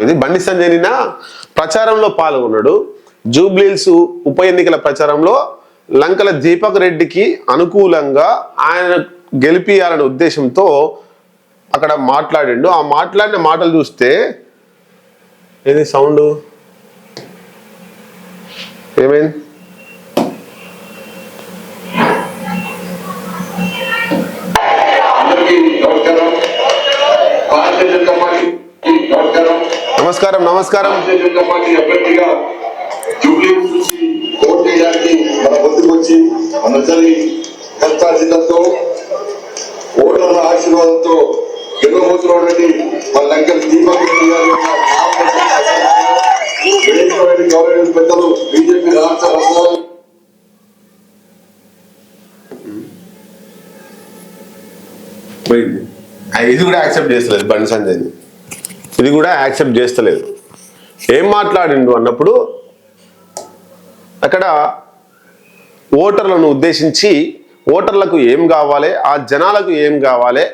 ఇది బండి సంజయ్ నిన్న ప్రచారంలో పాల్గొన్నాడు. జూబ్లీహిల్స్ ఉప ఎన్నికల ప్రచారంలో లంకల దీపక్ రెడ్డికి అనుకూలంగా ఆయన గెలిపియాలనే ఉద్దేశంతో అక్కడ మాట్లాడిండు. ఆ మాట్లాడిన మాటలు చూస్తే ఏది సౌండ్ ఏమైంది? నమస్కారం. నమస్కారం. కష్టార్జితంతో ఓటర్ల ఆశీర్వాదంతో గెలవబోతున్నటువంటి మన లంకల దీపక్ రెడ్డి గారు గవర్నమెంట్ పెద్దలు బీజేపీ రాష్ట్ర ఇది కూడా యాక్సెప్ట్ చేస్తలేదు. బండి సంజయ్ ఇది కూడా యాక్సెప్ట్ చేస్తలేదు. ఏం మాట్లాడిండు అన్నప్పుడు అక్కడ ఓటర్లను ఉద్దేశించి ఓటర్లకు ఏం కావాలి, ఆ జనాలకు ఏం కావాలి,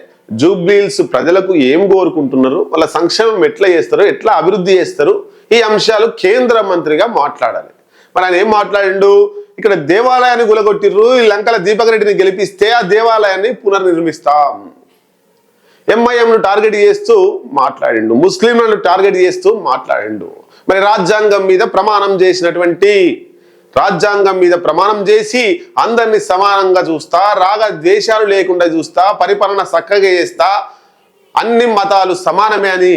జూబ్లీహిల్స్ ప్రజలకు ఏం కోరుకుంటున్నారు, వాళ్ళ సంక్షేమం ఎట్లా చేస్తారు, ఎట్లా అభివృద్ధి చేస్తారు, ఈ అంశాలు కేంద్ర మంత్రిగా మాట్లాడాలి. మరి ఆయన ఏం మాట్లాడిండు? ఇక్కడ దేవాలయాన్ని గులగొట్టిర్రు, ఈ లంకల దీపక్ రెడ్డిని గెలిపిస్తే ఆ దేవాలయాన్ని పునర్నిర్మిస్తాం. ఎంఐఎంను టార్గెట్ చేస్తూ మాట్లాడిండు, ముస్లింలను టార్గెట్ చేస్తూ మాట్లాడిండు. మరి రాజ్యాంగం మీద ప్రమాణం చేసి అందరినీ సమానంగా చూస్తా, రాగ ద్వేషాలు లేకుండా చూస్తా, పరిపాలన చక్కగా చేస్తా, అన్ని మతాలు సమానమే అని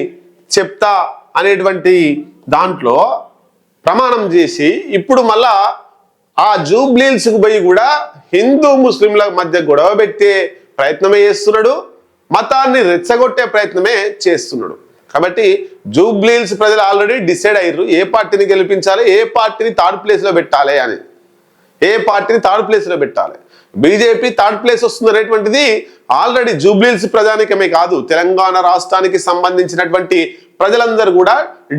చెప్తా అనేటువంటి దాంట్లో ప్రమాణం చేసి ఇప్పుడు మళ్ళా ఆ జూబ్లీహిల్స్కు పోయి కూడా హిందూ ముస్లింల మధ్య గొడవ పెట్టే ప్రయత్నమే చేస్తున్నాడు, మతాన్ని రెచ్చగొట్టే ప్రయత్నమే చేస్తున్నాడు. కాబట్టి జూబ్లీహిల్స్ ప్రజలు ఆల్రెడీ డిసైడ్ అయ్యారు ఏ పార్టీని గెలిపించాలి, ఏ పార్టీని థర్డ్ ప్లేస్లో పెట్టాలి అని. బీజేపీ థర్డ్ ప్లేస్ వస్తుంది అనేటువంటిది ఆల్రెడీ జూబ్లీహిల్స్ ప్రజానికమే కాదు, తెలంగాణ రాష్ట్రానికి సంబంధించినటువంటి ప్రజలందరూ కూడా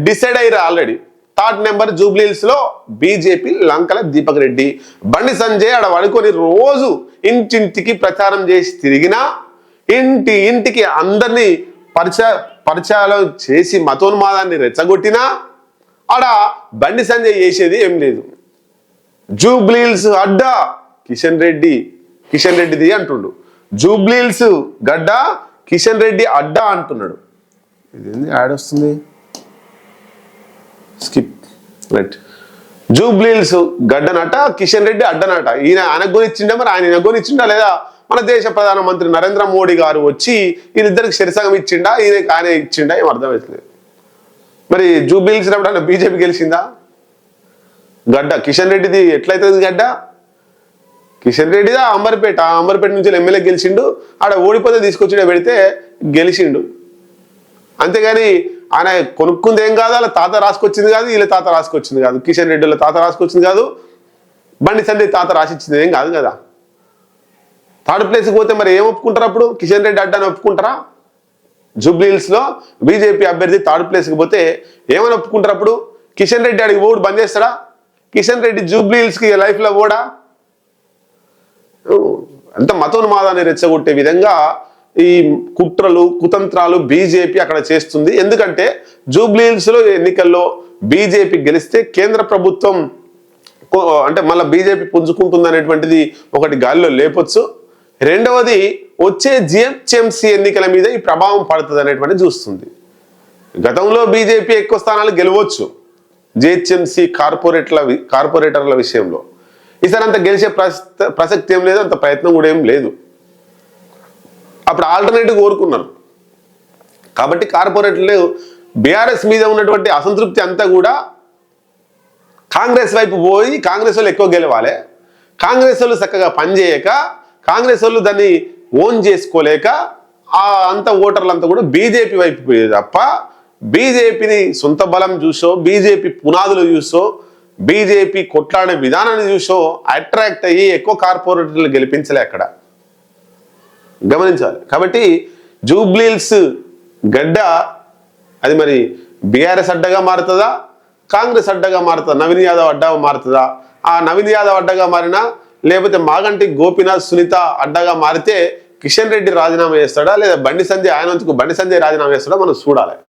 డిసైడ్ అయ్యారు ఆల్రెడీ. థర్డ్ నెంబర్ జూబ్లీహిల్స్ లో బీజేపీ లంకల దీపక్ రెడ్డి. బండి సంజయ్ ఆడ పడుకొని రోజు ఇంటింటికి ప్రచారం చేసి తిరిగినా, ఇంటికి అందరినీ పరిచయాలు చేసి మతోన్మాదాన్ని రెచ్చగొట్టినా ఆడ బండి సంజయ్ చేసేది ఏం లేదు. జూబ్లీహిల్స్ అడ్డా కిషన్ రెడ్డిది అంటుండు, జూబ్లీహిల్స్ గడ్డ కిషన్ రెడ్డి అడ్డా అంటున్నాడు. ఇదేంది యాడ్ వస్తుంది? Skip right. జూబ్లీహిల్స్ గడ్డనట, కిషన్ రెడ్డి అడ్డనట. ఆయన గురించిండా? మరి ఆయన గురించిండా లేదా మన దేశ ప్రధానమంత్రి నరేంద్ర మోడీ గారు వచ్చి వీళ్ళిద్దరికి శరిసగం ఇచ్చిండా, ఆయనే ఇచ్చిండా? ఏం అర్థమవుతలేదు. మరి జూబ్లీహిల్స్ ఎప్పుడన్నా బీజేపీ గెలిచిందా? గడ్డ కిషన్ రెడ్డిది ఎట్లయితుంది గడ్డ? కిషన్ రెడ్డిదా అంబర్పేట నుంచి ఎమ్మెల్యే గెలిచిండు, ఆడ ఓడిపోతే తీసుకొచ్చి పెడితే గెలిచిండు. అంతేగాని ఆయన కొనుక్కుంది ఏం కాదు, వాళ్ళ తాత రాసుకొచ్చింది కాదు, వీళ్ళ తాత రాసుకొచ్చింది కాదు, కిషన్ రెడ్డి వాళ్ళ తాత రాసుకొచ్చింది కాదు, బండి సంజయ్ తాత రాసిచ్చింది ఏం కాదు కదా. థర్డ్ ప్లేస్కి పోతే మరి ఏం ఒప్పుకుంటారు? అప్పుడు కిషన్ రెడ్డి అడ్డాని ఒప్పుకుంటారా? జూబ్లీహిల్స్లో బీజేపీ అభ్యర్థి థర్డ్ ప్లేస్కి పోతే ఏమని ఒప్పుకుంటారు? అప్పుడు కిషన్ రెడ్డి అడిగి ఓడు బంద్ చేస్తాడా? కిషన్ రెడ్డి జూబ్లీహిల్స్కి లైఫ్లో ఓడా? అంత మతోన్మాదాన్ని రెచ్చగొట్టే విధంగా ఈ కుట్రలు కుతంత్రాలు బీజేపీ అక్కడ చేస్తుంది. ఎందుకంటే జూబ్లీహిల్స్లో ఎన్నికల్లో బీజేపీ గెలిస్తే కేంద్ర ప్రభుత్వం అంటే మళ్ళీ బీజేపీ పుంజుకుంటుంది అనేటువంటిది ఒకటి గాలిలో లేపొచ్చు. రెండవది వచ్చే జిహెచ్ఎంసీ ఎన్నికల మీద ఈ ప్రభావం పడుతుంది అనేటువంటిది చూస్తుంది. గతంలో బీజేపీ ఎక్కువ స్థానాలు గెలవచ్చు జిహెచ్ఎంసీ కార్పొరేటర్ల విషయంలో. ఈసారి అంత గెలిచే ప్రసక్తి ఏం లేదు, అంత ప్రయత్నం కూడా ఏం లేదు. అప్పుడు ఆల్టర్నేటివ్ కోరుకున్నారు కాబట్టి కార్పొరేటర్లు బీఆర్ఎస్ మీద ఉన్నటువంటి అసంతృప్తి అంతా కూడా కాంగ్రెస్ వైపు పోయి కాంగ్రెస్ వాళ్ళు ఎక్కువ గెలవాలి, కాంగ్రెస్ వాళ్ళు చక్కగా పనిచేయక, కాంగ్రెస్ వాళ్ళు దాన్ని ఓన్ చేసుకోలేక అంత ఓటర్లంతా కూడా బీజేపీ వైపు పోయేది తప్ప బీజేపీని సొంత బలం చూసో, బీజేపీ పునాదులు చూసో, బీజేపీ కొట్లాడే విధానాన్ని చూసో అట్రాక్ట్ అయ్యి ఎక్కువ కార్పొరేటర్లు గెలిపించలే అక్కడ, గమనించాలి. కాబట్టి జూబ్లీహిల్స్ గడ్డ అది మరి బీఆర్ఎస్ అడ్డగా మారుతుందా, కాంగ్రెస్ అడ్డగా మారుతుందా, నవీన్ యాదవ్ అడ్డగా మారుతుందా? ఆ నవీన్ యాదవ్ అడ్డగా మారినా లేకపోతే మాగంటి గోపీనాథ్ సునీత అడ్డగా మారితే కిషన్ రెడ్డి రాజీనామా చేస్తాడా లేదా బండి సంజయ్ రాజీనామా చేస్తాడా మనం చూడాలి.